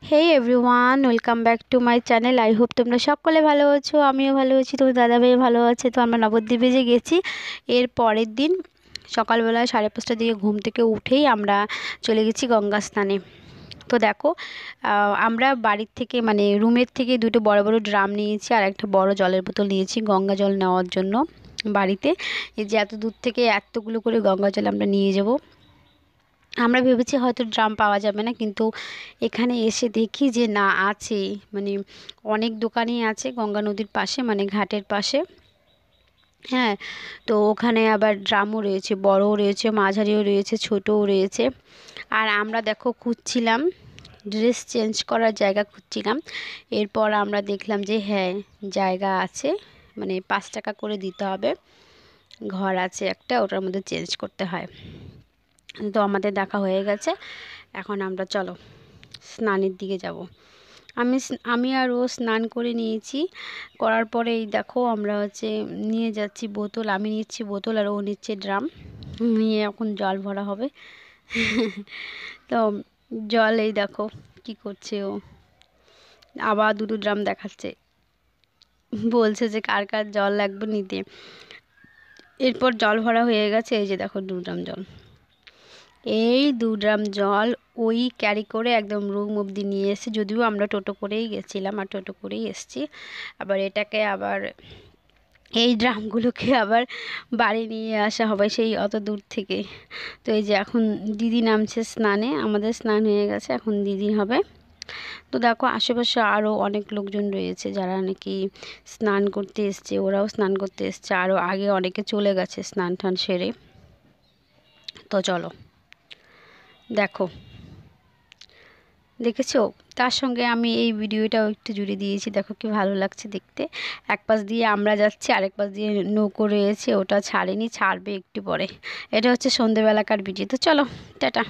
Hey everyone, welcome back to my channel. I hope তোমরা সকলে ভালো আছো, আমিও ভালো আছি, তোমার দাদাভাই ভালো আছে। তো আমরা নবদ্বীপে যে গেছি, এর পরের দিন সকালবেলা 5:30টার দিকে ঘুম থেকে উঠেই আমরা চলে গেছি গঙ্গা স্নানে। তো দেখো, আমরা বাড়ির থেকে মানে রুমের থেকে দুটো বড় বড় ড্রাম নিয়েছি আর একটা বড় জলের বোতল নিয়েছি গঙ্গা জল নেওয়ার জন্য বাড়িতে। এই যে এত দূর থেকে এতগুলো করে গঙ্গা জল আমরা নিয়ে যাব। আমরা ভেবেছি হয়তো ড্রাম পাওয়া যাবে না, কিন্তু এখানে এসে দেখি যে না, আছে। মানে অনেক দোকানই আছে গঙ্গা নদীর পাশে, মানে ঘাটের পাশে। হ্যাঁ, তো ওখানে আবার ড্রামও রয়েছে, বড়ও রয়েছে, মাঝারিও রয়েছে, ছোটও রয়েছে। আর আমরা দেখো খুঁজছিলাম ড্রেস চেঞ্জ করার জায়গা খুঁজছিলাম। এরপর আমরা দেখলাম যে হ্যাঁ, জায়গা আছে, মানে 5 টাকা করে দিতে হবে। ঘর আছে একটা, ওটার মধ্যে চেঞ্জ করতে হয়। তো আমাদের দেখা হয়ে গেছে, এখন আমরা চলো স্নানের দিকে যাব। আমি আর ও স্নান করে নিয়েছি। করার পরে এই দেখো আমরা নিয়ে যাচ্ছি বোতল। আমি নিচ্ছি বোতল আর ও নিচ্ছে ড্রাম। নিয়ে এখন জল ভরা হবে। তো জল এই দেখো কি করছে ও, আবার দুটো ড্রাম দেখাচ্ছে, বলছে যে কার কার জল লাগবে নিতে। এরপর জল ভরা হয়ে গেছে, এই যে দেখো 2 ড্রাম জল। এই 2 ড্রাম জল ওই ক্যারি করে একদম রুম অবধি নিয়ে এসে, যদিও আমরা টোটো করেই গেছিলাম আর টোটো করেই এসেছি। আবার এটাকে আবার এই ড্রামগুলোকে আবার বাড়ি নিয়ে আসা হবে সেই অত দূর থেকে। তো এই যে এখন দিদি নামছে স্নানে, আমাদের স্নান হয়ে গেছে, এখন দিদি হবে। তো দেখো আশেপাশে আরও অনেক লোকজন রয়েছে যারা নাকি স্নান করতে এসছে, ওরাও স্নান করতে এসছে, আরও আগে অনেকে চলে গেছে স্নান টান সেরে। তো চলো দেখো, দেখেছো? তার সঙ্গে আমি এই ভিডিওটাও একটু জুড়ে দিয়েছি, দেখো কি ভালো লাগছে দেখতে। এক পাশ দিয়ে আমরা যাচ্ছি, আরেক পাশ দিয়ে নৌকো রয়েছে, ওটা ছাড়েনি, ছাড়বে একটু পরে। এটা হচ্ছে সন্ধেবেলাকার ভিডিও। তো চলো, টাটা।